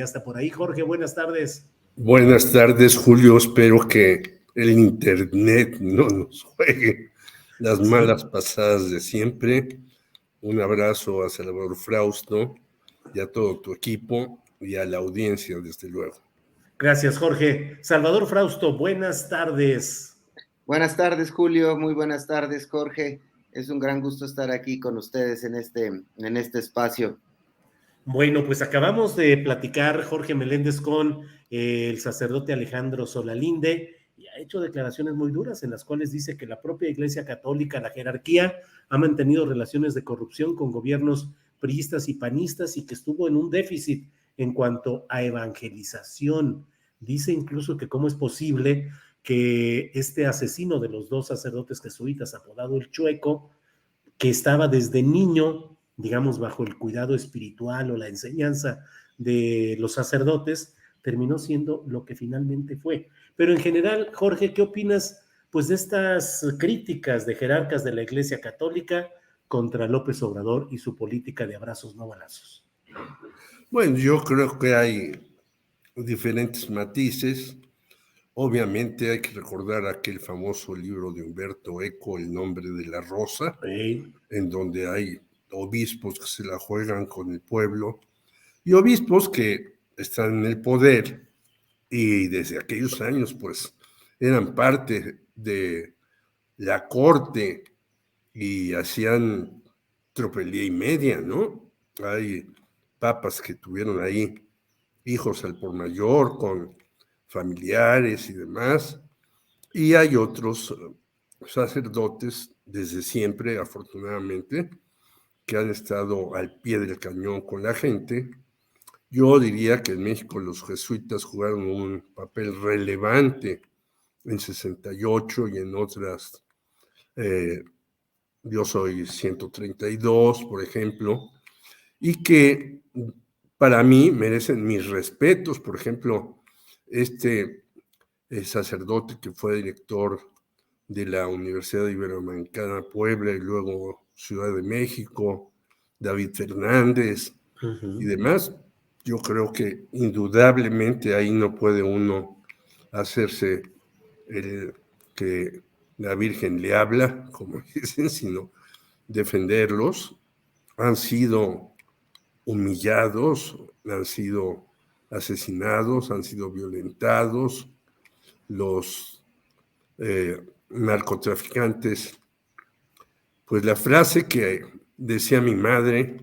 Ya está por ahí, Jorge, buenas tardes. Buenas tardes, Julio. Espero que el internet no nos juegue las malas pasadas de siempre. Un abrazo a Salvador Frausto y a todo tu equipo y a la audiencia, desde luego. Gracias, Jorge. Salvador Frausto, buenas tardes. Buenas tardes, Julio. Muy buenas tardes, Jorge. Es un gran gusto estar aquí con ustedes en este espacio. Bueno, pues acabamos de platicar, Jorge Meléndez, con el sacerdote Alejandro Solalinde, y ha hecho declaraciones muy duras en las cuales dice que la propia Iglesia Católica, la jerarquía, ha mantenido relaciones de corrupción con gobiernos priistas y panistas y que estuvo en un déficit en cuanto a evangelización. Dice incluso que cómo es posible que este asesino de los dos sacerdotes jesuitas, apodado el Chueco, que estaba desde niño, digamos, bajo el cuidado espiritual o la enseñanza de los sacerdotes, terminó siendo lo que finalmente fue. Pero en general, Jorge, ¿qué opinas pues de estas críticas de jerarcas de la Iglesia Católica contra López Obrador y su política de abrazos no balazos? Bueno, yo creo que hay diferentes matices. Obviamente hay que recordar aquel famoso libro de Humberto Eco, El nombre de la rosa, en donde hay obispos que se la juegan con el pueblo y obispos que están en el poder y desde aquellos años pues eran parte de la corte y hacían tropelía y media, ¿no? Hay papas que tuvieron ahí hijos al por mayor con familiares y demás, y hay otros sacerdotes desde siempre, afortunadamente, que han estado al pie del cañón con la gente. Yo diría que en México los jesuitas jugaron un papel relevante en 68 y en otras, yo soy 132, por ejemplo, y que para mí merecen mis respetos. Por ejemplo, este sacerdote que fue director de la Universidad Iberoamericana Puebla y luego Ciudad de México, David Fernández y demás, yo creo que indudablemente ahí no puede uno hacerse el que la Virgen le habla, como dicen, sino defenderlos. Han sido humillados, han sido asesinados, han sido violentados. Los narcotraficantes, pues la frase que decía mi madre,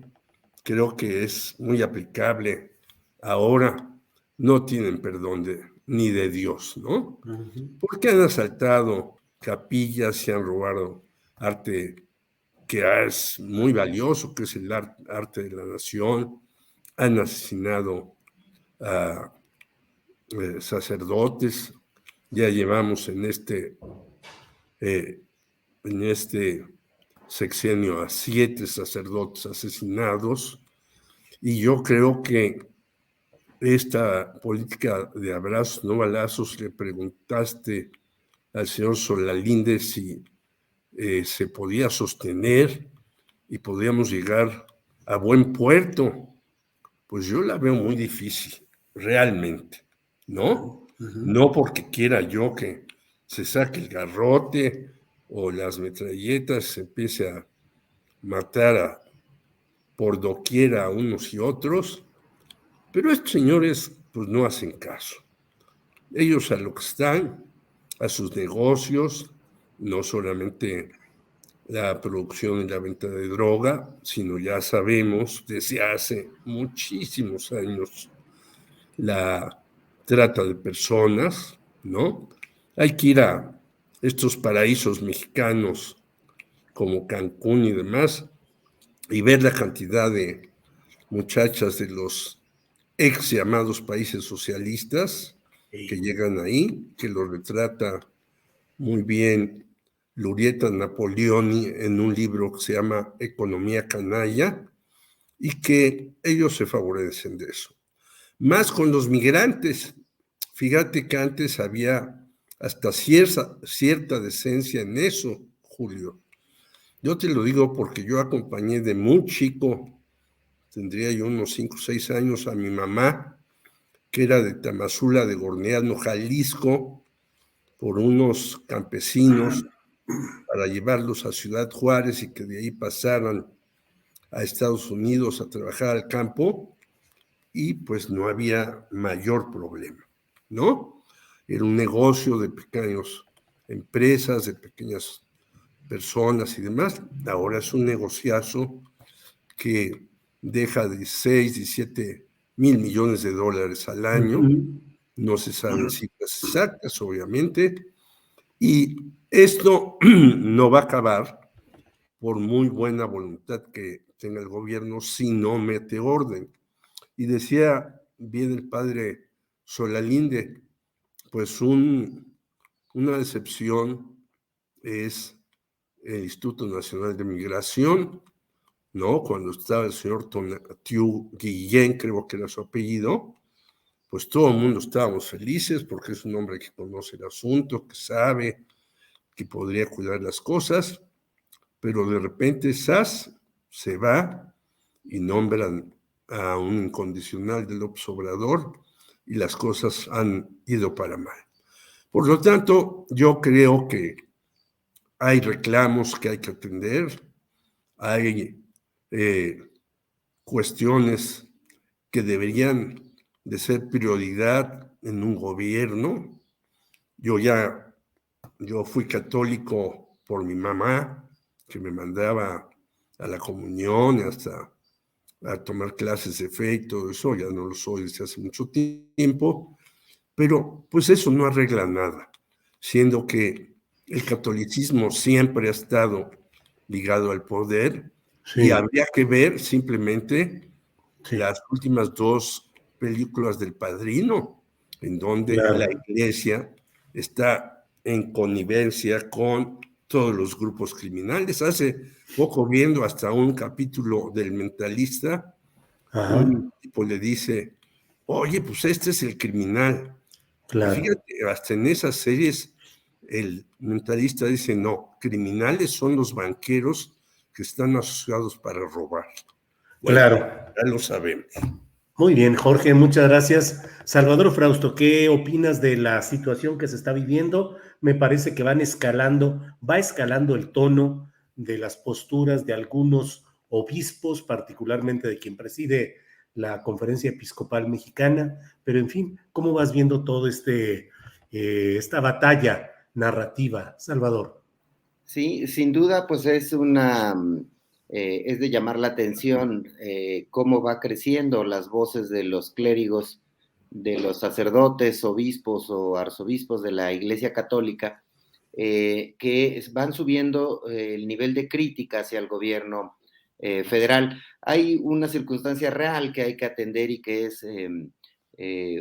creo que es muy aplicable ahora: no tienen perdón ni de Dios, ¿no? Porque han asaltado capillas y han robado arte que es muy valioso, que es el arte de la nación. Han asesinado a sacerdotes. Ya llevamos en este sexenio a 7 sacerdotes asesinados, y yo creo que esta política de abrazos no balazos, le preguntaste al señor Solalinde si se podía sostener y podíamos llegar a buen puerto. Pues yo la veo muy difícil, realmente, ¿no? No porque quiera yo que se saque el garrote o las metralletas, se empiece a matar por doquiera a unos y otros, pero estos señores pues no hacen caso. Ellos a lo que están, a sus negocios, no solamente la producción y la venta de droga, sino ya sabemos desde hace muchísimos años la trata de personas, ¿no? Hay que ir a estos paraísos mexicanos como Cancún y demás y ver la cantidad de muchachas de los ex llamados países socialistas que llegan ahí, que lo retrata muy bien Lurieta Napoleoni en un libro que se llama Economía Canalla, y que ellos se favorecen de eso. Más con los migrantes. Fíjate que antes había hasta cierta decencia en eso, Julio. Yo te lo digo porque yo acompañé de muy chico, tendría yo unos 5 o 6 años, a mi mamá que era de Tamazula de Gorneano, Jalisco, por unos campesinos para llevarlos a Ciudad Juárez y que de ahí pasaran a Estados Unidos a trabajar al campo, y pues no había mayor problema, ¿no? Era un negocio de pequeñas empresas, de pequeñas personas y demás. Ahora es un negociazo que deja de 6, 17 mil millones de dólares al año. No se saben cifras exactas, obviamente, y esto no va a acabar por muy buena voluntad que tenga el gobierno si no mete orden. Y decía bien el padre Solalinde, pues una decepción es el Instituto Nacional de Migración, ¿no? Cuando estaba el señor Tonatiuh Guillén, creo que era su apellido, pues todo el mundo estábamos felices porque es un hombre que conoce el asunto, que sabe, que podría cuidar las cosas, pero de repente SAS se va y nombran a un incondicional de López Obrador y las cosas han ido para mal. Por lo tanto, yo creo que hay reclamos que hay que atender, hay cuestiones que deberían de ser prioridad en un gobierno. Yo fui católico por mi mamá, que me mandaba a la comunión y hasta a tomar clases de fe y todo eso, ya no lo soy desde hace mucho tiempo, pero pues eso no arregla nada, siendo que el catolicismo siempre ha estado ligado al poder, Sí, y habría que ver simplemente sí, las últimas 2 películas del Padrino, en donde la claro. iglesia está en connivencia con todos los grupos criminales. Hace poco, viendo hasta un capítulo del Mentalista, Ajá, un tipo le dice, oye, pues este es el criminal. Y claro. fíjate, hasta en esas series el Mentalista dice, no, criminales son los banqueros que están asociados para robar. Bueno, Claro. ya lo sabemos. Muy bien, Jorge, muchas gracias. Salvador Frausto, ¿qué opinas de la situación que se está viviendo? Me parece que va escalando el tono de las posturas de algunos obispos, particularmente de quien preside la Conferencia Episcopal Mexicana, pero en fin, ¿cómo vas viendo todo esta batalla narrativa, Salvador? Sí, sin duda, pues es de llamar la atención cómo va creciendo las voces de los clérigos, de los sacerdotes, obispos o arzobispos de la Iglesia Católica, que van subiendo el nivel de crítica hacia el gobierno federal. Hay una circunstancia real que hay que atender y que es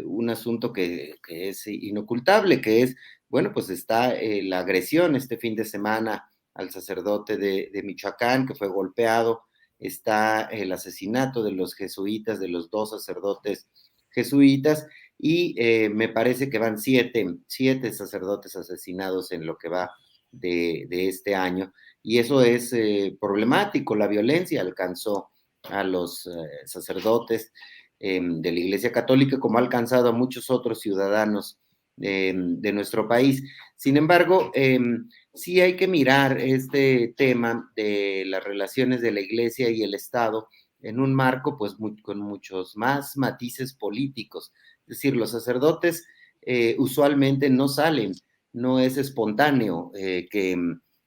un asunto que es inocultable, que es, bueno, pues está la agresión este fin de semana al sacerdote de Michoacán, que fue golpeado, está el asesinato de los jesuitas, de los 2 sacerdotes jesuitas, y me parece que van 7 sacerdotes asesinados en lo que va de este año, y eso es problemático. La violencia alcanzó a los sacerdotes de la Iglesia Católica, como ha alcanzado a muchos otros ciudadanos de nuestro país. Sin embargo, sí hay que mirar este tema de las relaciones de la Iglesia y el Estado en un marco, pues, con muchos más matices políticos. Es decir, los sacerdotes usualmente no salen, no es espontáneo que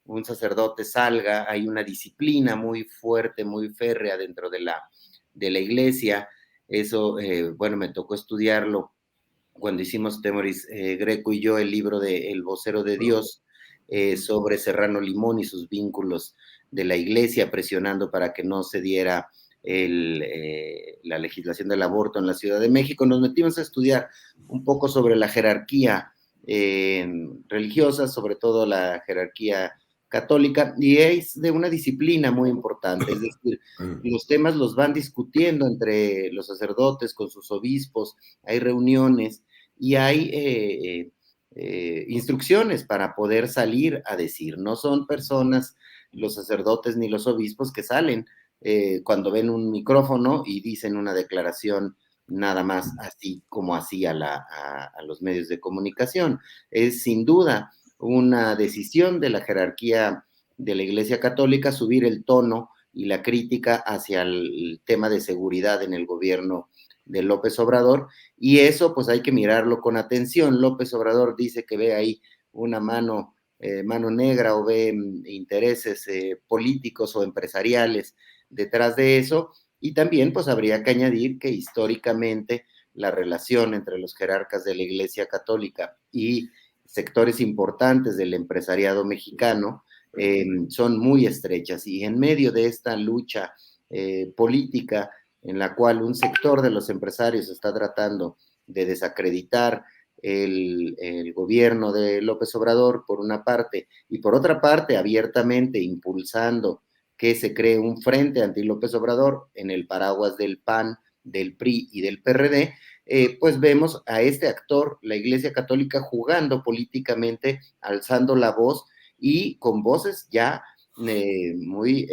un sacerdote salga, hay una disciplina muy fuerte, muy férrea dentro de la Iglesia. Eso, bueno, me tocó estudiarlo cuando hicimos Temoris Greco y yo el libro de El vocero de Dios sobre Serrano Limón y sus vínculos de la Iglesia, presionando para que no se diera la legislación del aborto en la Ciudad de México. Nos metimos a estudiar un poco sobre la jerarquía religiosa, sobre todo la jerarquía católica, y es de una disciplina muy importante, es decir, los temas los van discutiendo entre los sacerdotes con sus obispos, hay reuniones y hay instrucciones para poder salir a decir. No son personas, los sacerdotes ni los obispos, que salen cuando ven un micrófono y dicen una declaración nada más así como así a los medios de comunicación. Es sin duda una decisión de la jerarquía de la Iglesia Católica subir el tono y la crítica hacia el tema de seguridad en el gobierno de López Obrador, y eso pues hay que mirarlo con atención. López Obrador dice que ve ahí una mano negra, o ve intereses políticos o empresariales detrás de eso, y también pues habría que añadir que históricamente la relación entre los jerarcas de la Iglesia Católica y sectores importantes del empresariado mexicano son muy estrechas, y en medio de esta lucha política en la cual un sector de los empresarios está tratando de desacreditar el gobierno de López Obrador por una parte, y por otra parte abiertamente impulsando que se cree un frente anti López Obrador en el paraguas del PAN, del PRI y del PRD, pues vemos a este actor, la Iglesia Católica, jugando políticamente, alzando la voz y con voces ya muy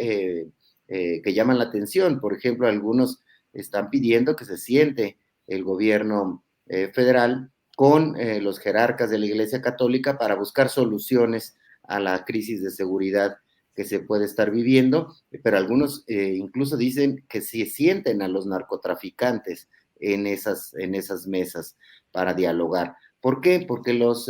que llaman la atención. Por ejemplo, algunos están pidiendo que se siente el gobierno federal con los jerarcas de la Iglesia Católica para buscar soluciones a la crisis de seguridad que se puede estar viviendo, pero algunos incluso dicen que se sienten a los narcotraficantes en esas mesas para dialogar. ¿Por qué? Porque los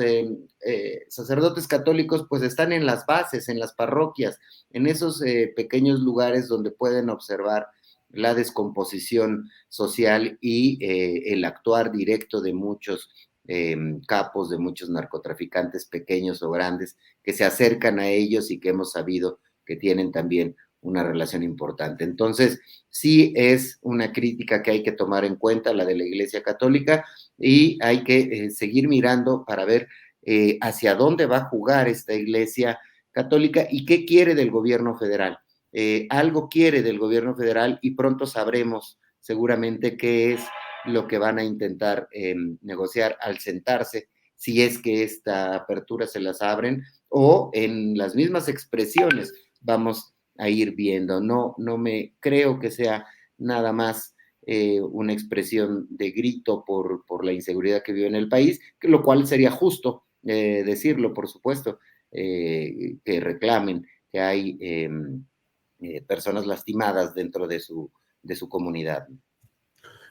sacerdotes católicos pues están en las bases, en las parroquias, en esos pequeños lugares donde pueden observar la descomposición social y el actuar directo de muchos capos, de muchos narcotraficantes pequeños o grandes que se acercan a ellos y que hemos sabido que tienen también una relación importante. Entonces, sí es una crítica que hay que tomar en cuenta, la de la Iglesia Católica, y hay que seguir mirando para ver hacia dónde va a jugar esta Iglesia Católica y qué quiere del gobierno federal. Algo quiere del gobierno federal y pronto sabremos seguramente qué es lo que van a intentar negociar al sentarse, si es que esta apertura se las abren, o en las mismas expresiones vamos a ir viendo. No me creo que sea nada más una expresión de grito por la inseguridad que vive en el país, lo cual sería justo decirlo, por supuesto, que reclamen que hay personas lastimadas dentro de su comunidad.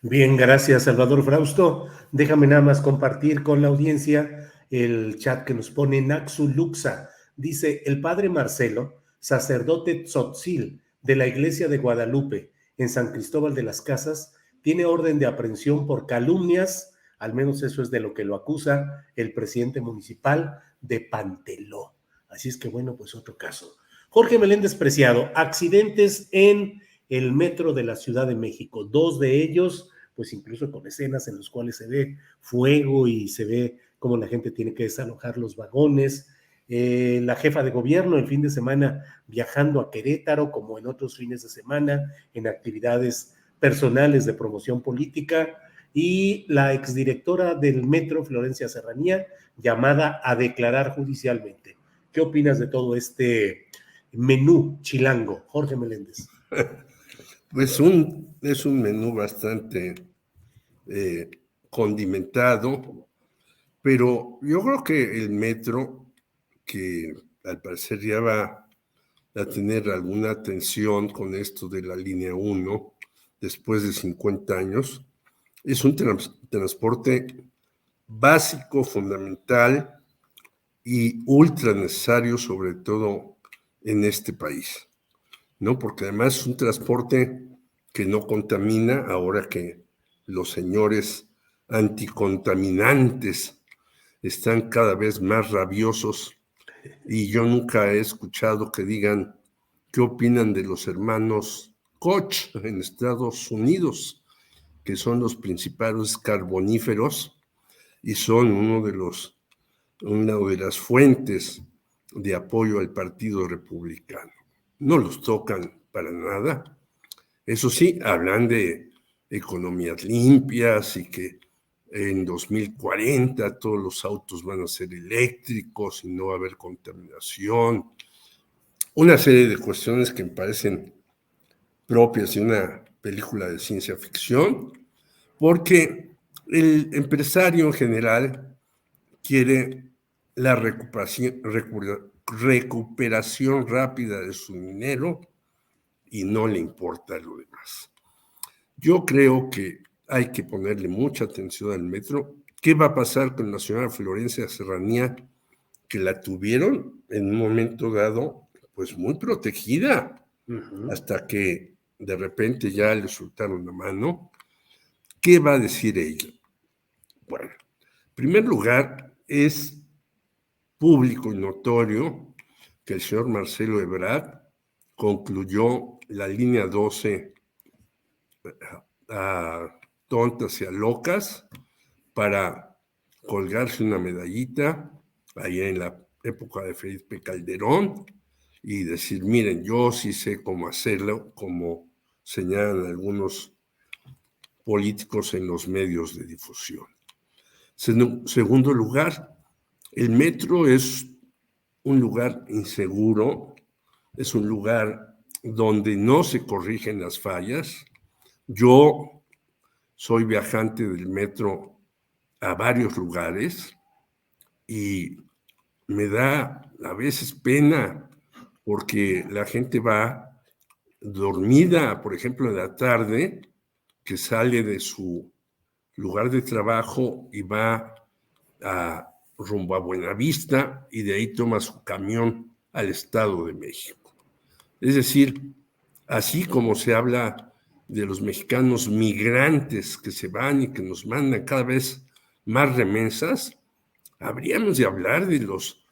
Bien, gracias, Salvador Frausto. Déjame nada más compartir con la audiencia el chat que nos pone Naxu Luxa. Dice, el padre Marcelo, sacerdote tzotzil de la iglesia de Guadalupe en San Cristóbal de las Casas, tiene orden de aprehensión por calumnias, al menos eso es de lo que lo acusa el presidente municipal de Panteló. Así es que bueno, pues otro caso. Jorge Meléndez Preciado, accidentes en el metro de la Ciudad de México, 2 de ellos, pues incluso con escenas en las cuales se ve fuego y se ve cómo la gente tiene que desalojar los vagones. La jefa de gobierno el fin de semana viajando a Querétaro, como en otros fines de semana, en actividades personales de promoción política, y la exdirectora del metro, Florencia Serranía, llamada a declarar judicialmente. ¿Qué opinas de todo este menú chilango, Jorge Meléndez? Pues es un menú bastante condimentado, pero yo creo que el metro, que al parecer ya va a tener alguna atención con esto de la línea 1, después de 50 años, es un transporte básico, fundamental y ultra necesario, sobre todo en este país, ¿no? Porque además es un transporte que no contamina, ahora que los señores anticontaminantes están cada vez más rabiosos, y yo nunca he escuchado que digan qué opinan de los hermanos Koch en Estados Unidos, que son los principales carboníferos y son una de las fuentes de apoyo al Partido Republicano. No los tocan para nada. Eso sí, hablan de economías limpias y que en 2040 todos los autos van a ser eléctricos y no va a haber contaminación. Una serie de cuestiones que me parecen propias de una película de ciencia ficción, porque el empresario en general quiere la recuperación rápida de su dinero y no le importa lo demás. Yo creo que hay que ponerle mucha atención al metro. ¿Qué va a pasar con la señora Florencia Serranía, que la tuvieron en un momento dado, pues muy protegida, hasta que de repente ya le soltaron la mano? ¿Qué va a decir ella? Bueno, en primer lugar, es público y notorio que el señor Marcelo Ebrard concluyó la línea 12 a tontas y a locas para colgarse una medallita ahí en la época de Felipe Calderón y decir, miren, yo sí sé cómo hacerlo, como señalan algunos políticos en los medios de difusión. Segundo lugar, el metro es un lugar inseguro, es un lugar donde no se corrigen las fallas. Yo soy viajante del metro a varios lugares y me da a veces pena porque la gente va dormida, por ejemplo, en la tarde, que sale de su lugar de trabajo y va rumbo a Buenavista y de ahí toma su camión al Estado de México. Es decir, así como se habla de los mexicanos migrantes que se van y que nos mandan cada vez más remesas, habríamos de hablar de los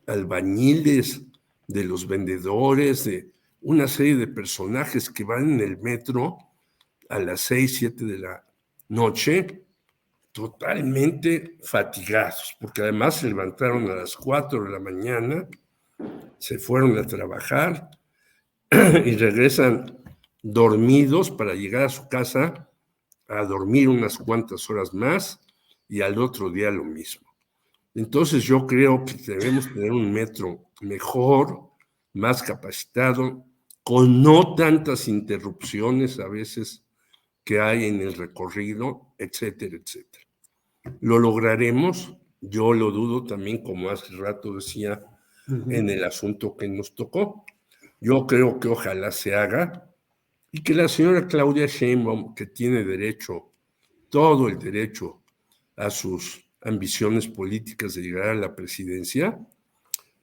albañiles, de los vendedores, de una serie de personajes que van en el metro a las 6, 7 de la noche totalmente fatigados, porque además se levantaron a las 4 de la mañana, se fueron a trabajar y regresan dormidos para llegar a su casa a dormir unas cuantas horas más y al otro día lo mismo. Entonces yo creo que debemos tener un metro mejor, más capacitado, con no tantas interrupciones a veces que hay en el recorrido, etcétera, etcétera. ¿Lo lograremos? Yo lo dudo también, como hace rato decía, en el asunto que nos tocó. Yo creo que ojalá se haga y que la señora Claudia Sheinbaum, que tiene derecho, todo el derecho a sus ambiciones políticas de llegar a la presidencia,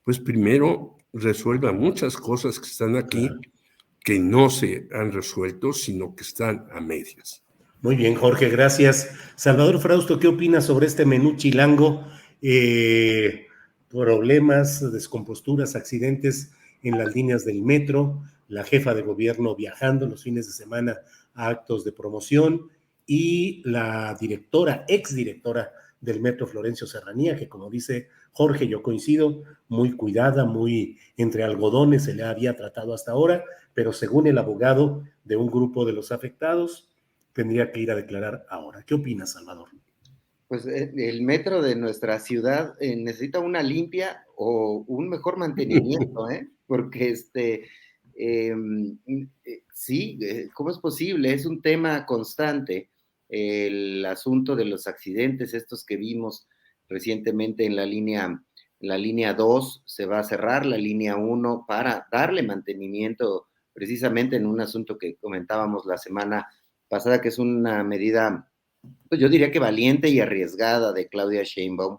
pues primero resuelva muchas cosas que están aquí, que no se han resuelto, sino que están a medias. Muy bien, Jorge, gracias. Salvador Frausto, ¿qué opinas sobre este menú chilango? Problemas, descomposturas, accidentes en las líneas del metro, la jefa de gobierno viajando los fines de semana a actos de promoción y la directora, exdirectora del metro, Florencio Serranía, que como dice Jorge, yo coincido, muy cuidada, muy entre algodones se le había tratado hasta ahora, pero según el abogado de un grupo de los afectados, tendría que ir a declarar ahora. ¿Qué opinas, Salvador? Pues el metro de nuestra ciudad necesita una limpia o un mejor mantenimiento, porque sí, ¿cómo es posible? Es un tema constante el asunto de los accidentes, estos que vimos recientemente en la línea 2, se va a cerrar la línea 1 para darle mantenimiento precisamente en un asunto que comentábamos la semana pasada, que es una medida, pues yo diría que valiente y arriesgada de Claudia Sheinbaum,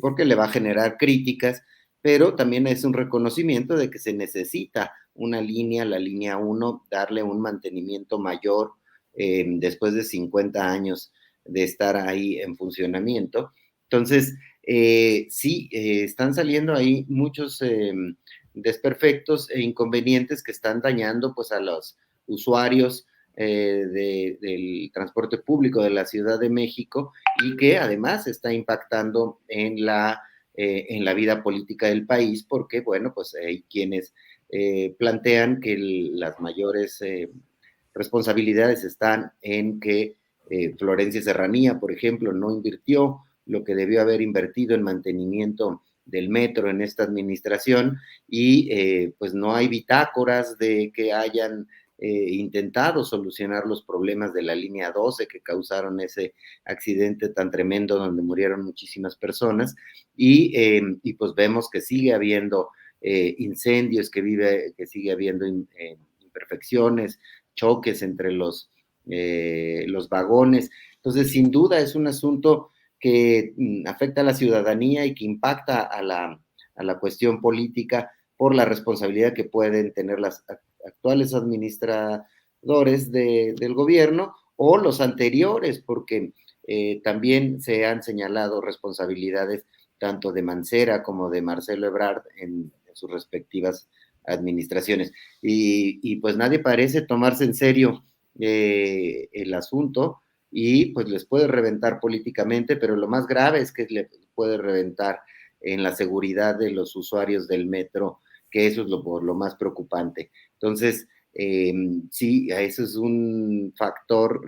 porque le va a generar críticas, pero también es un reconocimiento de que se necesita una línea, la línea 1, darle un mantenimiento mayor después de 50 años de estar ahí en funcionamiento. Entonces, sí, están saliendo ahí muchos desperfectos e inconvenientes que están dañando pues a los usuarios del transporte público de la Ciudad de México y que además está impactando en la vida política del país porque, bueno, pues hay quienes plantean que las mayores responsabilidades están en que Florencia Serranía, por ejemplo, no invirtió lo que debió haber invertido en mantenimiento del metro en esta administración y pues no hay bitácoras de que hayan intentado solucionar los problemas de la línea 12 que causaron ese accidente tan tremendo donde murieron muchísimas personas, y pues vemos que sigue habiendo incendios, que sigue habiendo imperfecciones, choques entre los vagones. Entonces, sin duda es un asunto que afecta a la ciudadanía y que impacta a la cuestión política por la responsabilidad que pueden tener las actuales administradores del gobierno o los anteriores, porque también se han señalado responsabilidades tanto de Mancera como de Marcelo Ebrard en sus respectivas administraciones. Y pues nadie parece tomarse en serio el asunto, y pues les puede reventar políticamente, pero lo más grave es que le puede reventar en la seguridad de los usuarios del metro, que eso es lo más preocupante. Entonces, sí, eso es un factor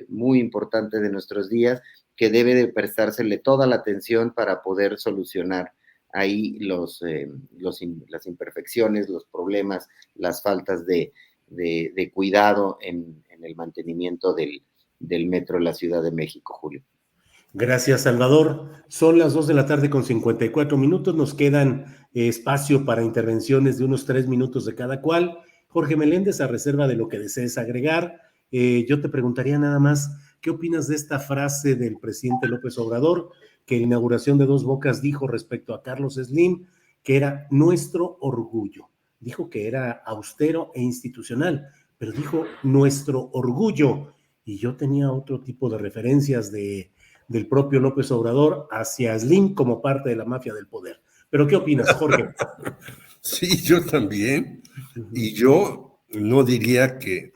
muy importante de nuestros días, que debe de prestársele toda la atención para poder solucionar ahí las imperfecciones, los problemas, las faltas de cuidado en el mantenimiento del metro de la Ciudad de México, Julio. Gracias, Salvador. Son las 2 de la tarde con 54 minutos. Nos quedan espacio para intervenciones de unos 3 minutos de cada cual. Jorge Meléndez, a reserva de lo que desees agregar, yo te preguntaría nada más, ¿qué opinas de esta frase del presidente López Obrador, que en la inauguración de Dos Bocas dijo respecto a Carlos Slim, que era nuestro orgullo? Dijo que era austero e institucional, pero dijo nuestro orgullo. Y yo tenía otro tipo de referencias del propio López Obrador hacia Slim como parte de la mafia del poder. ¿Pero qué opinas, Jorge? Sí, yo también. Y yo no diría que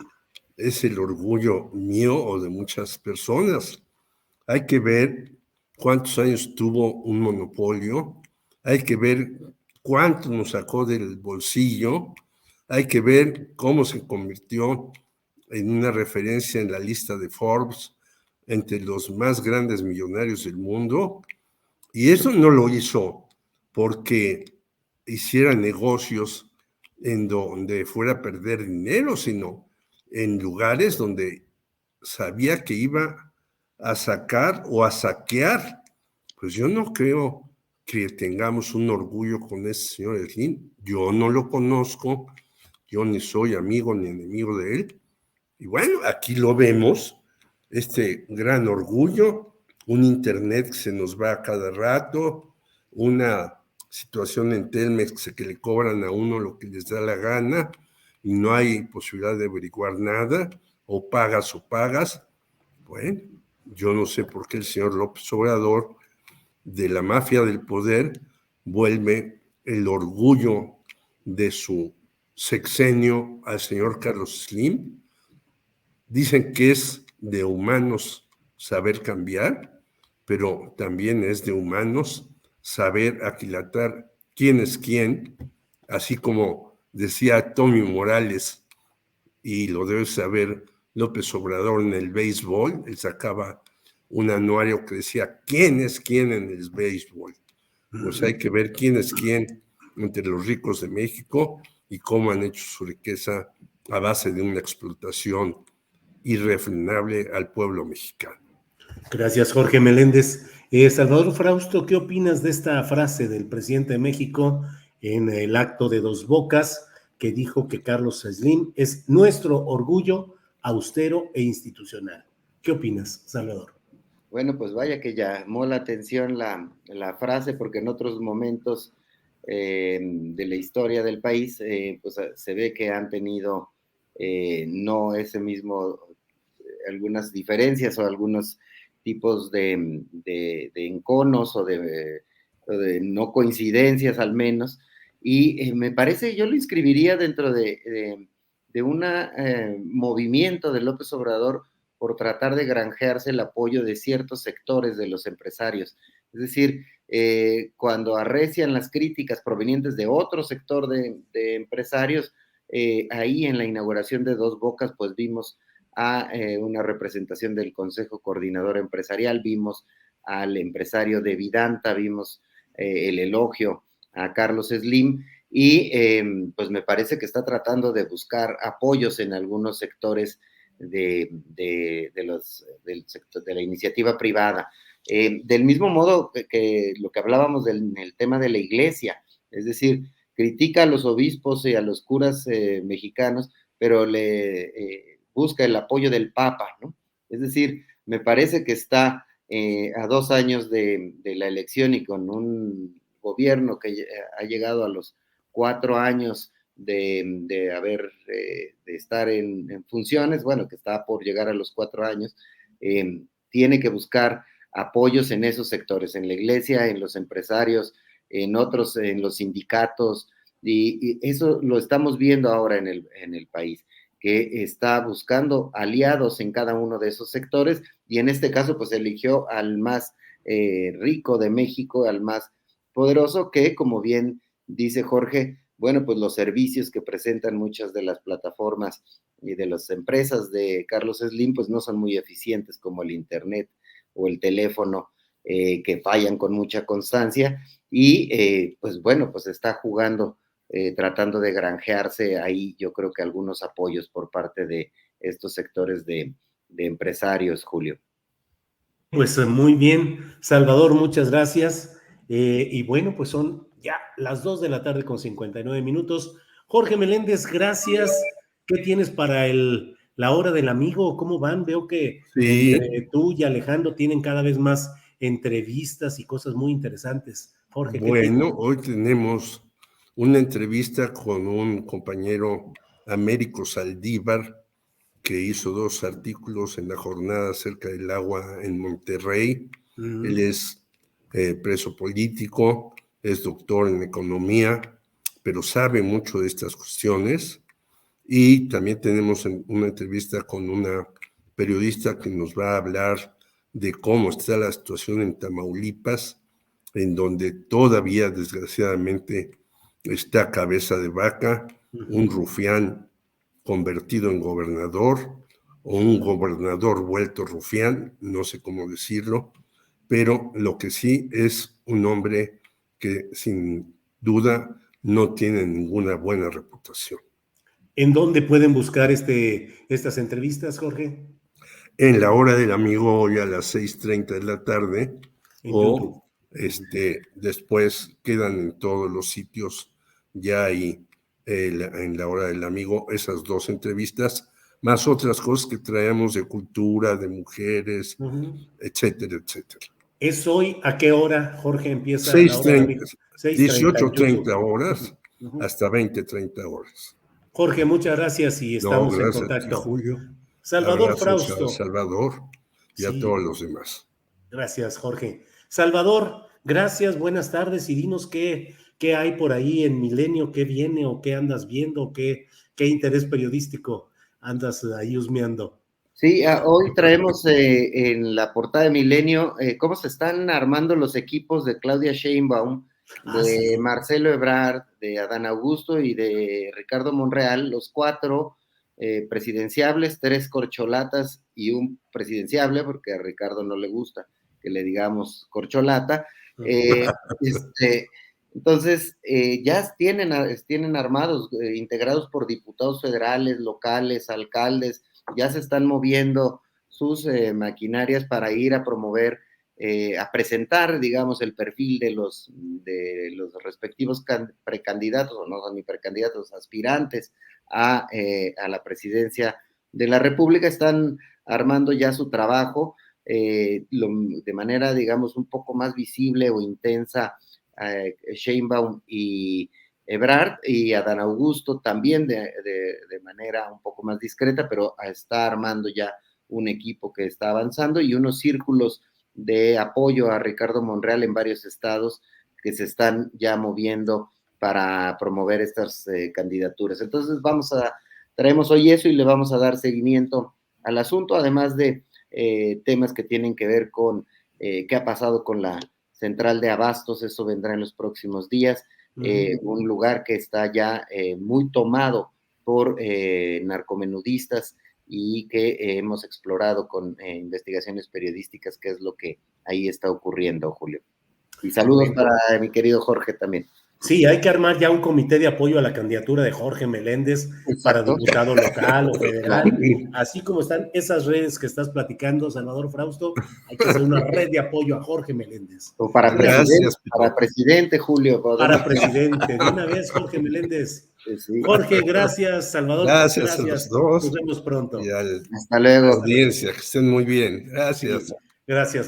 es el orgullo mío o de muchas personas. Hay que ver cuántos años tuvo un monopolio, hay que ver cuánto nos sacó del bolsillo, hay que ver cómo se convirtió en una referencia en la lista de Forbes entre los más grandes millonarios del mundo. Y eso no lo hizo porque hiciera negocios en donde fuera a perder dinero, sino en lugares donde sabía que iba a sacar o a saquear. Pues yo no creo que tengamos un orgullo con ese señor Slim. Yo no lo conozco, yo ni soy amigo ni enemigo de él. Y bueno, aquí lo vemos, este gran orgullo, un internet que se nos va a cada rato, una situación en Telmex que le cobran a uno lo que les da la gana y no hay posibilidad de averiguar nada, o pagas o pagas. Bueno, yo no sé por qué el señor López Obrador, de la mafia del poder, vuelve el orgullo de su sexenio al señor Carlos Slim. Dicen que es de humanos saber cambiar, pero también es de humanos saber aquilatar quién es quién, así como decía Tommy Morales, y lo debe saber López Obrador en el béisbol. Él sacaba un anuario que decía quién es quién en el béisbol. Pues hay que ver quién es quién entre los ricos de México y cómo han hecho su riqueza a base de una explotación irrefrenable al pueblo mexicano. Gracias, Jorge Meléndez. Salvador Frausto, ¿qué opinas de esta frase del presidente de México en el acto de Dos Bocas, que dijo que Carlos Slim es nuestro orgullo austero e institucional? ¿Qué opinas, Salvador? Bueno, pues vaya que llamó la atención la frase, porque en otros momentos de la historia del país, pues se ve que han tenido no ese mismo, algunas diferencias o algunos tipos de enconos o de no coincidencias al menos, y me parece, yo lo inscribiría dentro de un movimiento de López Obrador por tratar de granjearse el apoyo de ciertos sectores de los empresarios. Es decir, cuando arrecian las críticas provenientes de otro sector de empresarios, ahí en la inauguración de Dos Bocas, pues vimos a una representación del Consejo Coordinador Empresarial, vimos al empresario de Vidanta, vimos el elogio a Carlos Slim, y pues me parece que está tratando de buscar apoyos en algunos sectores del sector, de la iniciativa privada. Del mismo modo que lo que hablábamos del tema de la iglesia, es decir, critica a los obispos y a los curas mexicanos, pero le busca el apoyo del Papa, ¿no? Es decir, me parece que está a 2 años de la elección y con un gobierno que ha llegado a los 4 años de estar en funciones, bueno, que está por llegar a los 4 años, tiene que buscar apoyos en esos sectores, en la iglesia, en los empresarios, en otros, en los sindicatos, y eso lo estamos viendo ahora en el país, que está buscando aliados en cada uno de esos sectores, y en este caso pues eligió al más rico de México, al más poderoso, que como bien dice Jorge, bueno, pues los servicios que presentan muchas de las plataformas y de las empresas de Carlos Slim, pues no son muy eficientes, como el internet o el teléfono, que fallan con mucha constancia, y pues bueno, pues está jugando, tratando de granjearse ahí, yo creo que algunos apoyos por parte de estos sectores de empresarios, Julio. Pues muy bien, Salvador, muchas gracias. Y bueno, pues son ya las 2 de la tarde con 59 minutos. Jorge Meléndez, gracias. ¿Qué tienes para la hora del amigo? ¿Cómo van? Veo que Sí, entre tú y Alejandro tienen cada vez más entrevistas y cosas muy interesantes. Jorge, ¿qué tienes? bueno, hoy tenemos una entrevista con un compañero, Américo Saldívar, que hizo 2 artículos en La Jornada acerca del agua en Monterrey. Él es preso político, es doctor en economía, pero sabe mucho de estas cuestiones. Y también tenemos una entrevista con una periodista que nos va a hablar de cómo está la situación en Tamaulipas, en donde todavía, desgraciadamente, está Cabeza de Vaca, un rufián convertido en gobernador o un gobernador vuelto rufián, no sé cómo decirlo, pero lo que sí es un hombre que sin duda no tiene ninguna buena reputación. ¿En dónde pueden buscar estas entrevistas, Jorge? En la hora del amigo hoy a las 6:30 de la tarde En YouTube. o después quedan en todos los sitios ya ahí en la hora del amigo esas 2 entrevistas, más otras cosas que traemos de cultura, de mujeres, etcétera, etcétera. ¿Es hoy a qué hora, Jorge, empieza la hora del 6:30, amigo? 6:30 en 18:30 YouTube. horas hasta 20:30 horas. Jorge, muchas gracias y No, estamos en gracias a ti, contacto. Julio. Salvador Abrazos a Frausto. Salvador y a todos Sí, los demás. gracias, Jorge. Salvador, gracias, buenas tardes y dinos qué hay por ahí en Milenio, qué viene o qué andas viendo, qué interés periodístico andas ahí husmeando. Sí, hoy traemos en la portada de Milenio cómo se están armando los equipos de Claudia Sheinbaum, Ah, de sí. Marcelo Ebrard, de Adán Augusto y de Ricardo Monreal, los 4 presidenciables, 3 corcholatas y un presidenciable, porque a Ricardo no le gusta que le digamos corcholata. Eh, este, entonces, ya tienen armados, integrados por diputados federales, locales, alcaldes, ya se están moviendo sus maquinarias para ir a promover, a presentar, digamos, el perfil de los respectivos precandidatos, o no son ni precandidatos, aspirantes a la presidencia de la República. Están armando ya su trabajo de manera, digamos, un poco más visible o intensa. Sheinbaum y Ebrard, y Adán Augusto también de manera un poco más discreta, pero está armando ya un equipo que está avanzando y unos círculos de apoyo a Ricardo Monreal en varios estados que se están ya moviendo para promover estas candidaturas. Entonces traemos hoy eso y le vamos a dar seguimiento al asunto, además de temas que tienen que ver con qué ha pasado con la central de abastos. Eso vendrá en los próximos días. Un lugar que está ya muy tomado por narcomenudistas y que hemos explorado con investigaciones periodísticas qué es lo que ahí está ocurriendo, Julio. Y saludos Bueno, para mi querido Jorge también. Sí, hay que armar ya un comité de apoyo a la candidatura de Jorge Meléndez para Exacto. diputado local o federal. Así como están esas redes que estás platicando, Salvador Frausto, hay que hacer una red de apoyo a Jorge Meléndez. O para Gracias, presidente, Julio. Para presidente, de una vez, Jorge Meléndez. Sí. Jorge, gracias. Salvador, gracias a los gracias. dos Nos vemos pronto. y a la Hasta luego. audiencia, que estén muy bien. Gracias. Gracias.